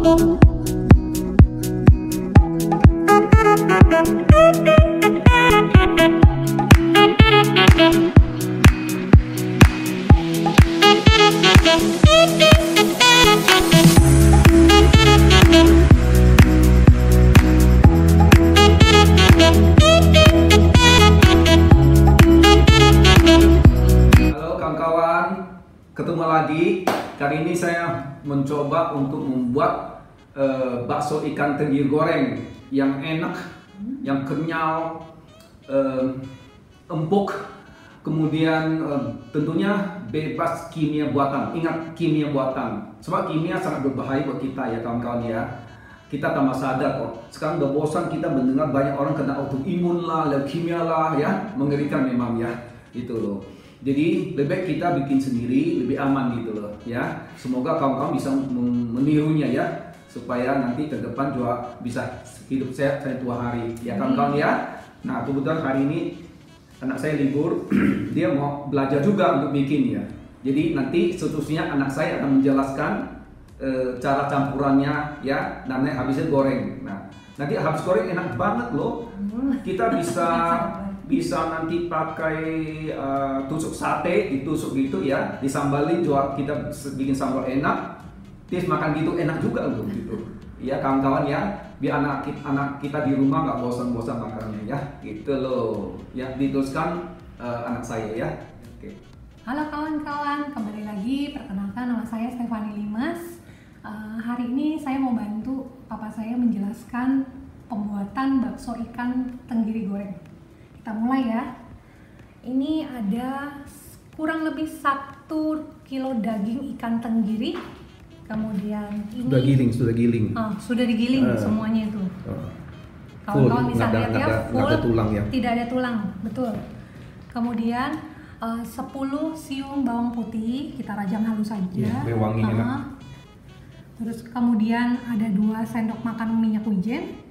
Ketemu lagi. Kali ini saya mencoba untuk membuat bakso ikan tenggiri goreng yang enak, yang kenyal, empuk, kemudian tentunya bebas kimia buatan. Ingat, kimia buatan, sebab kimia sangat berbahaya buat kita ya kawan-kawan ya. Kita tambah sadar kok. Sekarang udah bosan kita mendengar banyak orang kena autoimun lah, leukemia lah ya, mengerikan memang ya, itu loh. Jadi lebih baik kita bikin sendiri, lebih aman gitu loh ya. Semoga kawan-kawan bisa menirunya ya, supaya nanti ke depan juga bisa hidup sehat sampai tua hari ya kawan-kawan ya. Nah kebetulan hari ini anak saya libur, dia mau belajar juga untuk bikin ya. Jadi nanti seterusnya anak saya akan menjelaskan cara campurannya ya, dan habisnya goreng. Nah nanti habis goreng enak banget loh. Kita bisa nanti pakai tusuk sate, ditusuk gitu ya, disambalin juga, kita bikin sambal enak, terus makan gitu enak juga loh gitu. Ya kawan-kawan ya, biar anak kita di rumah nggak bosan-bosan makannya ya, gitu loh. Ya diteruskan anak saya ya. Oke. Halo kawan-kawan, kembali lagi. Perkenalkan, nama saya Stefani Limas. Hari ini saya mau bantu papa saya menjelaskan pembuatan bakso ikan tenggiri goreng. Kita mulai ya. Ini ada kurang lebih 1 kilo daging ikan tenggiri. Kemudian ini sudah giling. Sudah digiling semuanya itu. Kawan-kawan bisa lihat ya, full, ada tulang ya. Tidak ada tulang, betul. Kemudian 10 siung bawang putih, kita rajang halus saja. Ya, wangi enak. Terus kemudian ada 2 sendok makan minyak wijen,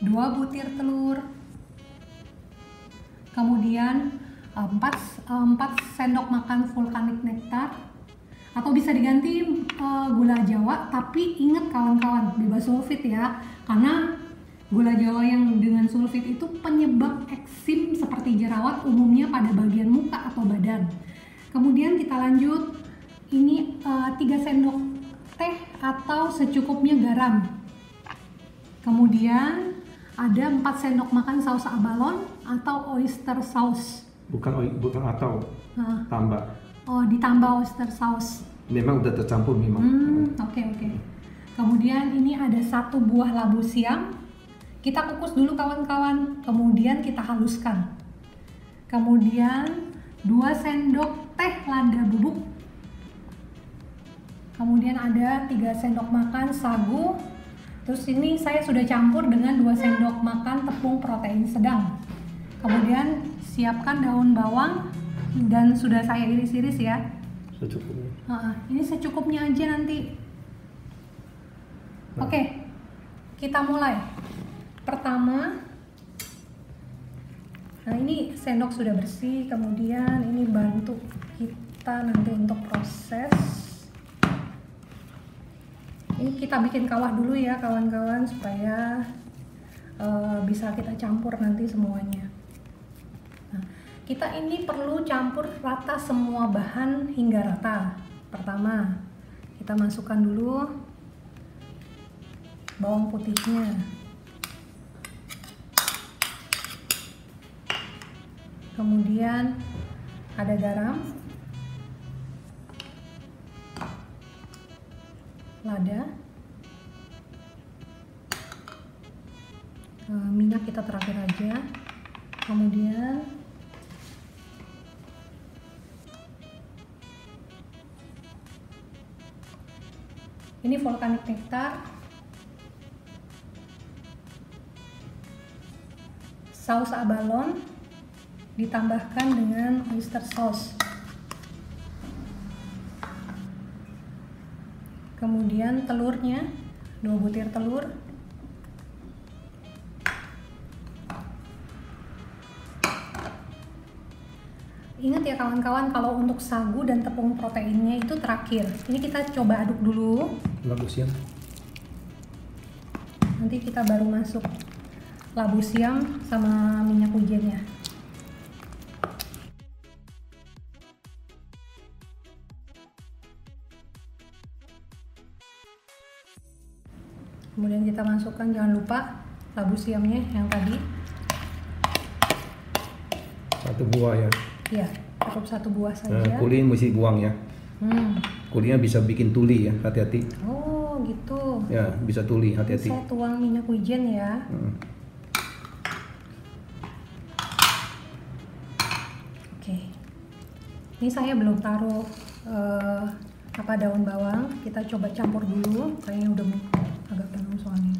2 butir telur, kemudian 4 sendok makan vulkanik nektar, atau bisa diganti gula Jawa, tapi ingat kawan-kawan, bebas sulfit ya, karena gula Jawa yang dengan sulfit itu penyebab eksim seperti jerawat umumnya pada bagian muka atau badan. Kemudian kita lanjut, ini 3 sendok teh atau secukupnya garam. Kemudian ada 4 sendok makan saus abalone atau oyster sauce. Bukan atau tambah. Oh, ditambah oyster sauce. Memang udah tercampur memang. Oke. Kemudian ini ada 1 buah labu siam. Kita kukus dulu kawan-kawan, kemudian kita haluskan. Kemudian 2 sendok teh lada bubuk. Kemudian ada 3 sendok makan sagu. Terus ini saya sudah campur dengan 2 sendok makan tepung protein sedang. Kemudian siapkan daun bawang dan sudah saya iris-iris ya. Secukupnya. Ini secukupnya aja nanti. Oke, kita mulai. Pertama, nah ini sendok sudah bersih. Kemudian ini bantu kita nanti untuk proses. Ini kita bikin kawah dulu ya kawan-kawan, supaya bisa kita campur nanti semuanya. Nah, kita ini perlu campur rata semua bahan hingga rata. Pertama, kita masukkan dulu bawang putihnya. Kemudian ada garam, lada, minyak kita terakhir aja. Kemudian ini vulkanik nektar, saus abalone ditambahkan dengan oyster sauce. Kemudian telurnya, 2 butir telur. Ingat ya kawan-kawan, kalau untuk sagu dan tepung proteinnya itu terakhir. Ini kita coba aduk dulu. Labu siam. Nanti kita baru masuk labu siam sama minyak wijennya. Kemudian kita masukkan, jangan lupa labu siamnya yang tadi. 1 buah ya. Iya, cukup 1 buah saja. Kulit mesti buang ya. Kulitnya bisa bikin tuli ya, hati-hati. Oh gitu. Ya, bisa tuli, hati-hati. Saya tuang minyak wijen ya. Oke. Ini saya belum taruh daun bawang. Kita coba campur dulu. Kayaknya udah agak penuh soalnya.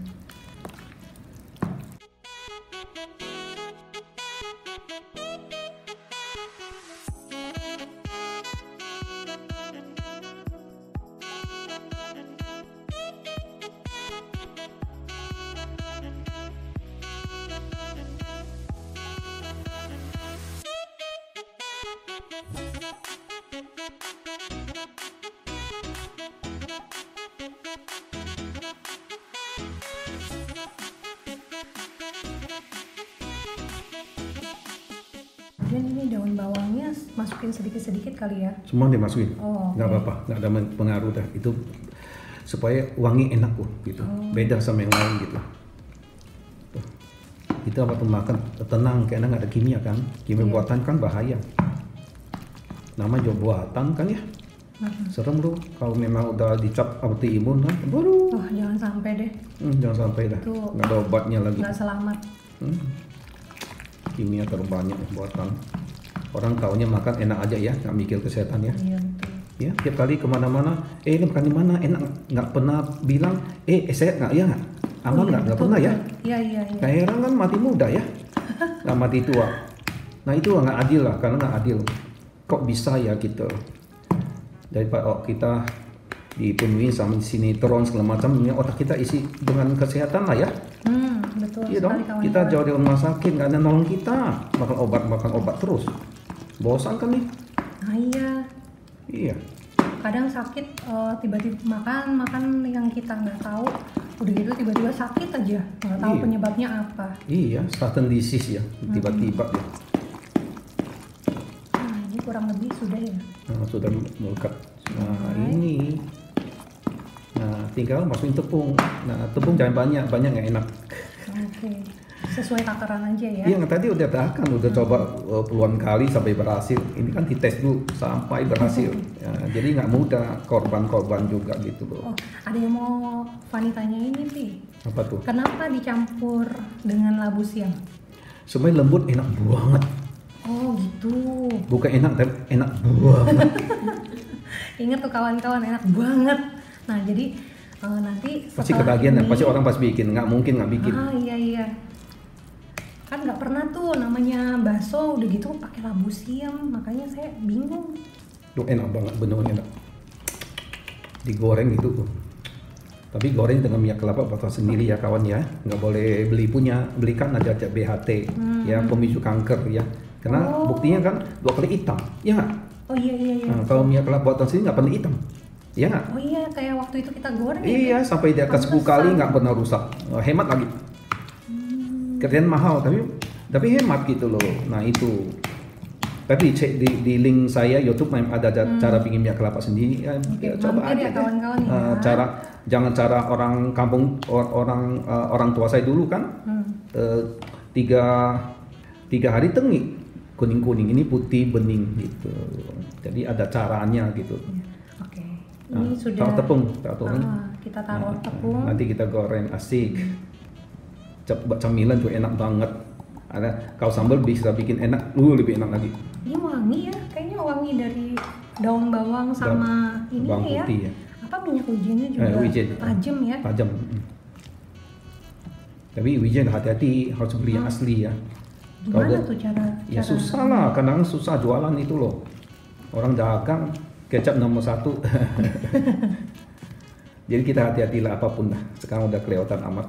Kemudian ini daun bawangnya masukin sedikit-sedikit kali ya. Semua dimasukin. Oh, Nggak apa-apa, nggak ada pengaruh dah. Itu supaya wangi enak kok gitu. Beda sama yang lain gitu. Tuh. Itu apa tuh makan tenang karena nggak ada kimia kan. Kimia buatan kan bahaya. Nama juga buatan kan ya. Serem loh kalau memang udah dicap autoimun kan. Baru. Wah, jangan sampai deh. Jangan sampai dah. Itu Nggak ada obatnya lagi. nggak selamat. Kimia terbanyak buatan. Orang taunya makan enak aja ya, nggak mikir kesehatan ya. Iya betul. Ya, tiap kali kemana-mana, ini makan di mana enak, nggak pernah bilang, sehat nggak ya nggak, aman nggak pernah ya. Iya. Nah, heran kan mati muda ya, nggak mati tua. Nah itu nggak adil lah, karena nggak adil. Kok bisa ya gitu? Daripada kita dipenuhi sama sinetron segala macam, otak kita isi dengan kesehatan lah ya. Betul. Iya dong, kawan-kawan. kita jauh dari rumah sakit, nggak ada nolong kita, makan obat terus. Bosan kan nih? Nah iya. Iya. Kadang sakit tiba-tiba makan yang kita nggak tahu, udah gitu tiba-tiba sakit aja, nggak tahu penyebabnya apa. Iya, sudden disease ya, tiba-tiba ya. Nah ini kurang lebih sudah ya. Nah, sudah melekat. Nah ini, nah tinggal masukin tepung. Nah tepung jangan banyak nggak enak. Oke, sesuai takaran aja ya. Iya, tadi udah udah coba puluhan kali sampai berhasil. Ini kan dites dulu sampai berhasil. Ya, jadi nggak mudah, korban juga gitu loh. Oh, ada yang mau Fani tanya ini sih. Apa tuh? Kenapa dicampur dengan labu siam? Sebenarnya lembut enak banget. Oh gitu. Bukan enak, tapi enak banget. Ingat tuh kawan-kawan, enak banget. Nah jadi nanti Pasti setelah ketagihan ya, ini- pasti orang pas bikin, nggak mungkin nggak bikin. Ah iya. Kan nggak pernah tuh namanya bakso udah gitu pakai labu siam, makanya saya bingung. Tuh enak banget, bener enak. Digoreng gitu tuh. Tapi goreng dengan minyak kelapa buatan sendiri ya kawan ya. Nggak boleh belikan aja BHT ya, pemicu kanker ya. Karena buktinya kan 2 kali hitam, ya nggak? Oh iya. Nah, kalau minyak kelapa buatan sendiri nggak pernah hitam, ya nggak? Oh iya, kayak waktu itu kita goreng. Iya, sampai di atas 10 kali nggak pernah rusak. Hemat lagi. Kerjaan mahal tapi hemat gitu loh. Nah itu. Tapi cek di link saya YouTube ada cara bikin minyak kelapa sendiri. Ya, coba mampir aja ya kawan-kawan ya. Jangan cara orang kampung orang tua saya dulu kan. 3 hari tengi kuning ini putih bening gitu. Jadi ada caranya gitu. Oke. Ini sudah Taruh tepung. kita taruh tepung. Nanti kita goreng asik. Camilan juga enak banget. Kalau sambal bisa bikin enak, lebih enak lagi. Ini wangi ya, kayaknya wangi dari daun bawang sama ini bawang ya. putih ya. Apa minyak wijennya juga Wijen. tajam ya. Tajam. Tapi wijen hati-hati, harus beli yang asli ya. Gimana tuh cara? Ya susah lah, kadang susah jualan itu loh. Orang dagang kecap nomor 1. Jadi kita hati-hatilah apapun lah. Sekarang udah kelihatan amat.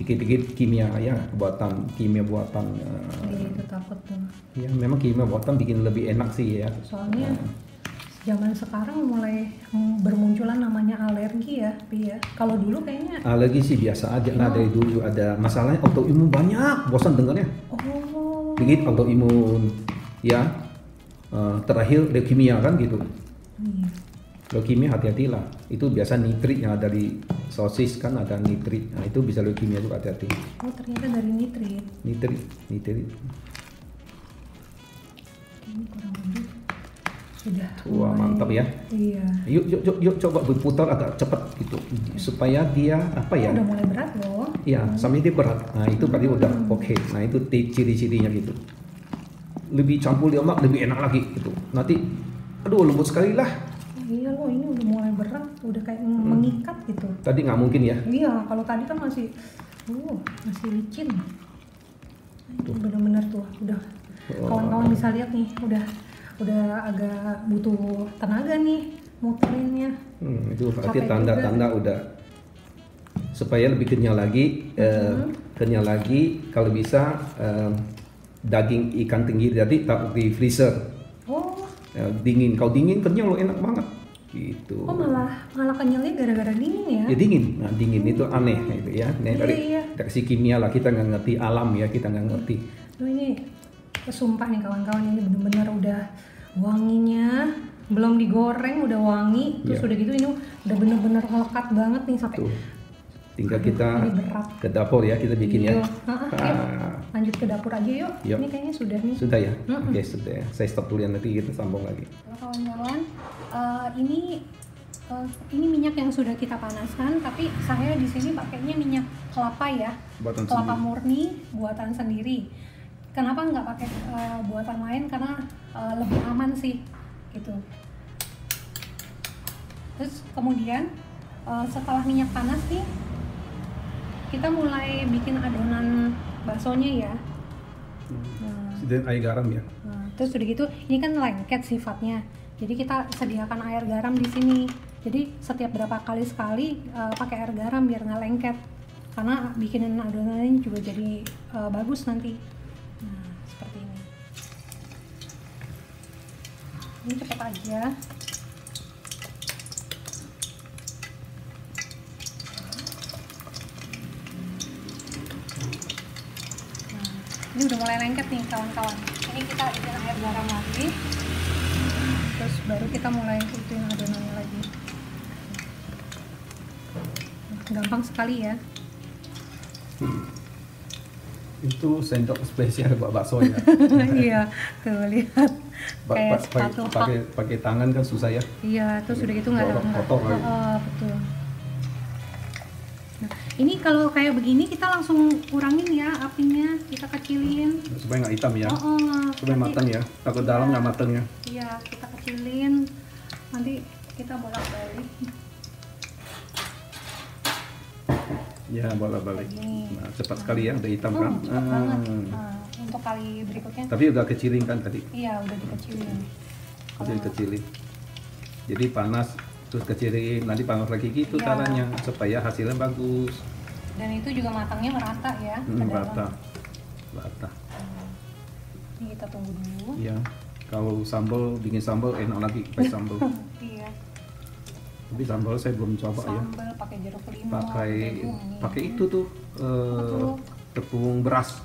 Dikit-dikit kimia buatan. Iya itu takut tuh. Ya memang kimia buatan bikin lebih enak sih ya. Soalnya zaman sekarang mulai bermunculan namanya alergi ya, Pi ya. Kalau dulu kayaknya Alergi sih biasa aja lah, dari dulu ada masalahnya autoimun banyak, bosan dengarnya. oh Begitu autoimun, ya. Terakhir leukemia kan gitu. iya. Leukemia hati-hatilah, itu biasa nitrit yang ada di sosis kan ada nitrit, nah itu bisa leukemia juga, hati-hati. Oh ternyata dari nitrit. Nitrit. Ini kurang lebih sudah Wah, mulai- mantap ya. Iya. Yuk coba berputar agak cepat gitu, supaya dia apa ya? Udah mulai berat loh. Ya, sampai dia berat. Nah itu berarti udah oke. Nah itu ciri-cirinya gitu. Lebih campur lemak lebih enak lagi gitu. Nanti, aduh lembut sekali lah. Iya loh, ini udah mulai berat, udah kayak mengikat gitu. Tadi nggak mungkin ya. Iya, kalau tadi kan masih licin. Ini bener-bener tuh, udah kawan-kawan bisa lihat nih, udah agak butuh tenaga nih muterinnya. Itu berarti Capek tanda-tanda udah supaya lebih kenyal lagi. Kenyal lagi kalau bisa daging ikan tenggiri tadi taruh di freezer. Oh, Dingin. Kalau dingin kenyal lo enak banget. Gitu. malah kenyalnya gara-gara dingin ya? Ya dingin, nah dingin itu aneh gitu ya. Nah, Iya. dari si kimia lah kita nggak ngerti alam ya, kita nggak ngerti. Loh ini, sumpah nih kawan-kawan, ini bener-bener udah wanginya, belum digoreng udah wangi, terus Iya. udah gitu ini udah bener-bener melekat banget nih sampai. Tuh, tinggal kita Ini berat. ke dapur ya, kita bikin ya. Iya. Yuk, lanjut ke dapur aja yuk. Yuk. Ini kayaknya sudah nih. Sudah ya? Oke, sudah ya. Saya stop dulu ya, nanti kita sambung lagi. Halo kawan-kawan, ini minyak yang sudah kita panaskan, tapi saya di sini pakainya minyak kelapa ya, Buatan kelapa sendiri. murni buatan sendiri. Kenapa nggak pakai buatan lain? Karena lebih aman sih, gitu. Terus kemudian setelah minyak panas nih, kita mulai bikin adonan baksonya ya. Nah, Dan air garam ya. Nah, terus udah gitu, ini kan lengket sifatnya. Jadi kita sediakan air garam di sini. Jadi setiap berapa kali sekali pakai air garam biar nggak lengket. Karena bikinin adonannya juga jadi bagus nanti. Nah, seperti ini. Ini cepet aja. Nah, ini udah mulai lengket nih kawan-kawan. Ini kita isi air garam lagi. Terus baru kita mulai ituin adonannya lagi. Gampang sekali ya. Itu sendok spesial buat bakso ya. Iya, tuh lihat kayak sepatu hak. Pakai tangan kan susah ya. Iya, terus udah gitu nggak ada Kotor lagi. betul. Nah, ini kalau kayak begini kita langsung kurangin ya apinya, kita kecilin. Supaya nggak hitam ya. Supaya nanti- matang ya. Takut dalam nggak matang ya. Iya, kita kecilin. Nanti kita bolak-balik. Ya, bolak-balik. Ini. Nah, cepat sekali ya, udah hitam kan. Cepat banget. Nah, untuk kali berikutnya, Tapi udah kecilin kan tadi. iya udah dikecilin. Udah dikecilin. Jadi panas terus kecilin, nanti panas lagi gitu Iya. caranya supaya hasilnya bagus. Dan itu juga matangnya merata ya. ke dalam. Rata. Ini kita tunggu dulu. Iya. Kalau sambal, bikin sambal enak lagi pakai sambal. Iya. Tapi sambal saya belum coba ya. Sambal pakai jeruk limau. bumbu. Pakai itu tuh Betul. tepung beras.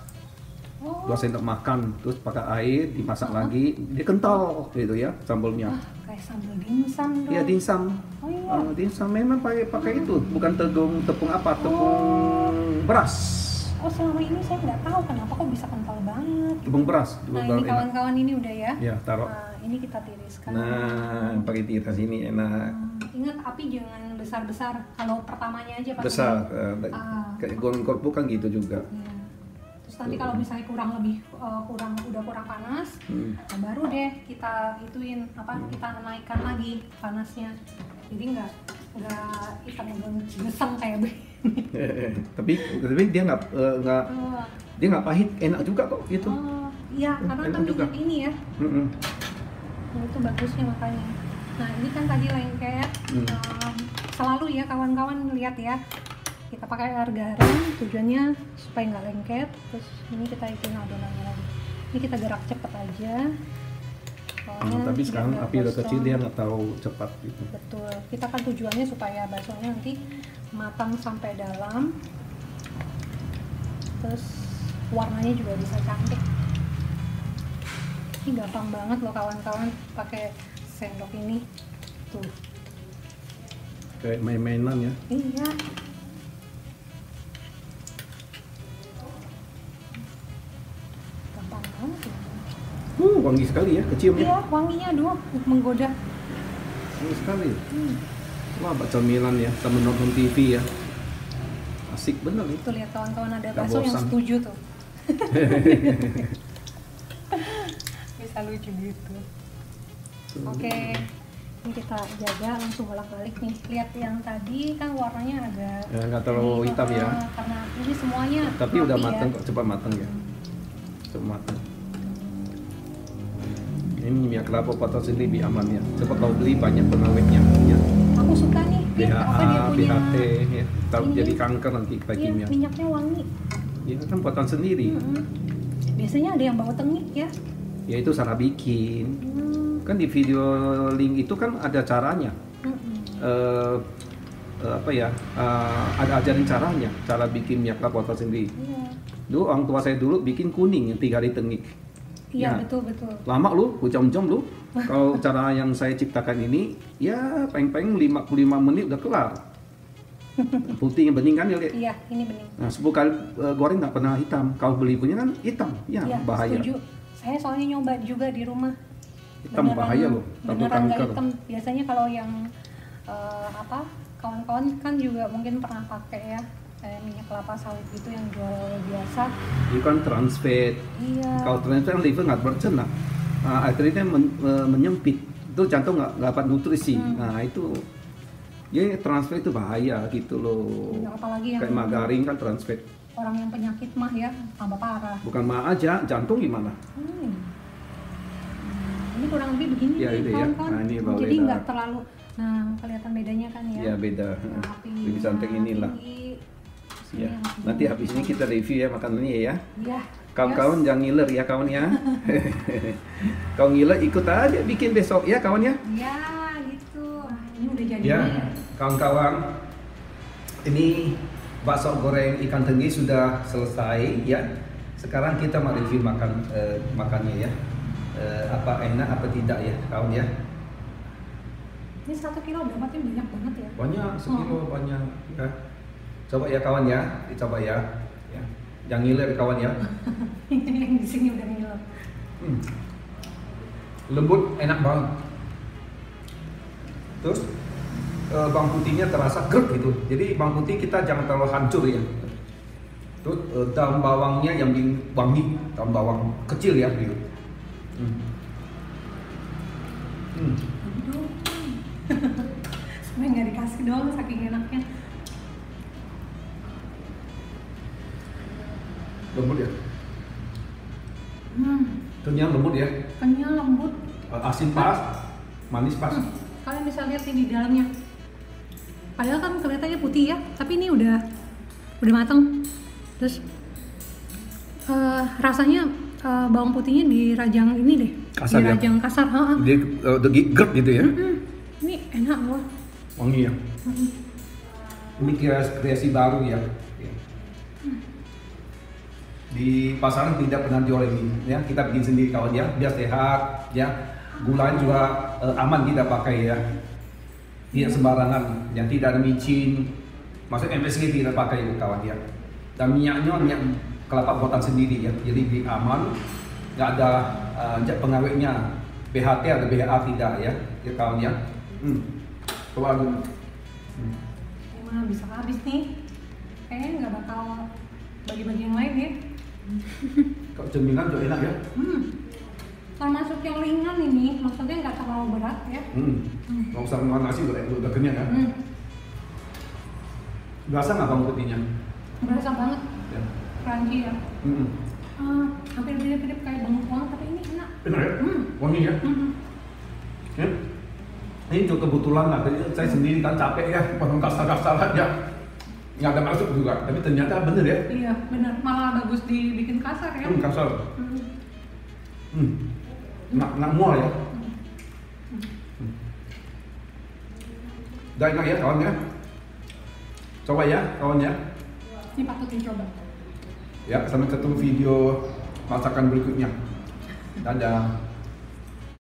Oh, 2 sendok makan, terus pakai air dimasak lagi, dia kental gitu ya sambalnya. kayak sambal dimsum dong. Iya, dimsum. Oh iya. Dimsum memang pakai itu, bukan tepung apa, tepung beras. Oh selama ini saya nggak tahu kenapa kok bisa kental banget. Tepung beras. Nah ini kawan-kawan ini udah ya. Ya, taruh. Nah ini kita tiriskan. Nah, pakai tiras ini enak. Ingat api jangan besar-besar. Kalau pertamanya aja pas Besar. ini. Kayak goreng kerupuk kan gitu juga. Iya. Terus nanti kalau misalnya udah kurang panas, nah baru deh kita ituin kita naikkan lagi panasnya. Jadi nggak hitam geseng kayak begini. Tapi dia nggak pahit, enak juga kok gitu. Oh iya karena Enak kan juga. minyak ini ya. Mm-mm. Nah, itu bagusnya makanya. Nah ini kan tadi lengket. Selalu ya kawan-kawan lihat ya. Kita pakai air garam tujuannya supaya nggak lengket. Terus ini kita ituin adonannya lagi. Ini kita gerak cepet aja. Soalnya Tapi biar sekarang nggak api udah gosong. kecil dia nggak tahu cepat gitu. Betul, kita kan tujuannya supaya baksonya nanti matang sampai dalam, terus warnanya juga bisa cantik. Ini gampang banget loh kawan-kawan pakai sendok ini. Tuh, Kayak main-mainan ya. iya. Gampang banget ya. Wangi sekali ya, kecium ya. Iya, wanginya aduh menggoda. Wangi sekali. Wah, bakso Milan ya, sama nonton TV ya. Asik bener nih. Tuh lihat kawan-kawan ada Nggak bakso yang bosan. setuju tuh. Bisa lucu gitu. Oke, ini kita jaga langsung bolak-balik nih. Lihat yang tadi kan warnanya agak Ya, nggak terlalu ini, hitam ya. Karena ini semuanya Tapi udah rapi matang ya. kok, cepat matang ya. Cepat matang. Ini minyak kelapa potong sendiri lebih aman ya. Cepat kalau beli banyak pengawetnya. Ya. Aku suka nih, BHA, apa dia punya BHT, ya. Tahu ini. jadi kanker nanti pakai Iya, kimia. minyaknya wangi. Ini kan potong sendiri. Biasanya ada yang bawa tengik ya. Ya itu cara bikin. Kan di video link itu kan ada caranya. Apa ya? Ada ajarin caranya, cara bikin minyak kelapa potong sendiri. Iya. Dulu orang tua saya dulu bikin kuning yang 3 hari tengik. Iya, Ya. betul. Lama lu, jam-jam lu. Kalau cara yang saya ciptakan ini, ya paling-paling 55 menit udah kelar. Putih yang bening kan ya, Liat? Iya, ini bening. Nah, 10 kali goreng nggak pernah hitam. Kalau beli punya kan hitam, ya Iya, bahaya. setuju. Saya soalnya nyoba juga di rumah. Hitam bahaya loh, takut Beneran nggak kanker. hitam. Biasanya kalau yang kawan-kawan kan juga mungkin pernah pakai ya kayak minyak kelapa sawit gitu yang jual biasa. Itu kan trans fat. Iya. Kalau trans fat kan liver nggak bercerna. Akhirnya menyempit. Itu jantung nggak dapat nutrisi. Nah itu, ya trans fat itu bahaya gitu loh. Apalagi yang Kayak margarin kan trans fat. orang yang penyakit mah ya tambah parah. Bukan mah aja, jantung gimana? Ini kurang lebih begini Ya, nih itu ya. kawan-kawan. Nah, ini baru Jadi beda. nggak terlalu, nah kelihatan bedanya kan ya. Ya beda. Yang api Lebih cantik inilah. tinggi. Ya. Ini yang Nanti habis ini kita review ya makanannya ya. Iya. Kawan-kawan jangan ngiler ya kawan ya. Kalau ngiler ikut aja bikin besok ya kawan ya. Iya gitu. Ini udah jadi Ya, nih. kawan-kawan. Ini bakso goreng ikan tenggiri sudah selesai ya. Sekarang kita mau review makannya ya. Apa enak apa tidak ya kawan ya. Ini 1 kilo dapatnya banyak banget ya. Banyak, sekilo banyak ya. Coba ya kawan ya, dicoba ya. Ya. Jangan ngiler kawan ya. Yang di sini udah ngiler. Lembut, enak banget. Terus bawang putihnya terasa grek gitu. Jadi bawang putih kita jangan terlalu hancur ya. Terus daun bawangnya yang wangi, daun bawang kecil ya gitu. Sebenarnya nggak dikasih doang saking enaknya. Lembut ya. Kenyal lembut ya. Kenyal lembut. Asin pas, manis pas. Kalian bisa lihat nih di dalamnya. Padahal kan kelihatannya putih ya, tapi ini udah matang. Terus rasanya bawang putihnya dirajang ini deh, Kasar ya? dirajang kasar. Dia udah grek gitu ya. Ini enak loh. Wangi ya. Ini kreasi baru ya. Di pasaran tidak pernah jual ini ya, kita bikin sendiri kawan ya, biar sehat ya. Gulanya juga aman kita pakai ya, tidak sembarangan, yang tidak ada micin, maksudnya MSG tidak pakai kawan ya. Dan minyaknya minyak kelapa buatan sendiri ya, jadi lebih aman, nggak ada pengawetnya, BHT atau BHA tidak ya kawan ya. Coba dulu. Wah, bisa habis nih. Kayaknya nggak bakal bagi-bagi yang lain ya. Kalau cemilan juga enak ya. Termasuk yang ringan ini, maksudnya nggak terlalu berat ya. Nggak usah makan nasi udah kenyang ya. Berasa nggak bawang putihnya? Berasa banget, Ya. crunchy ya. Hampir mirip-mirip kayak bengkuang, tapi ini enak. Enak ya? Wangi ya? Ya. Ini juga kebetulan lah, tadi saya sendiri kan capek ya, potong kasar-kasaran ya. Nggak ada maksud juga, tapi ternyata bener ya. Iya, benar. Malah bagus dibikin kasar ya. Kasar. Nggak mual ya. Udah enak ya kawan ya. Coba ya kawan ya. Ini patut dicoba. Ya, sampai ketemu video masakan berikutnya. Dadah.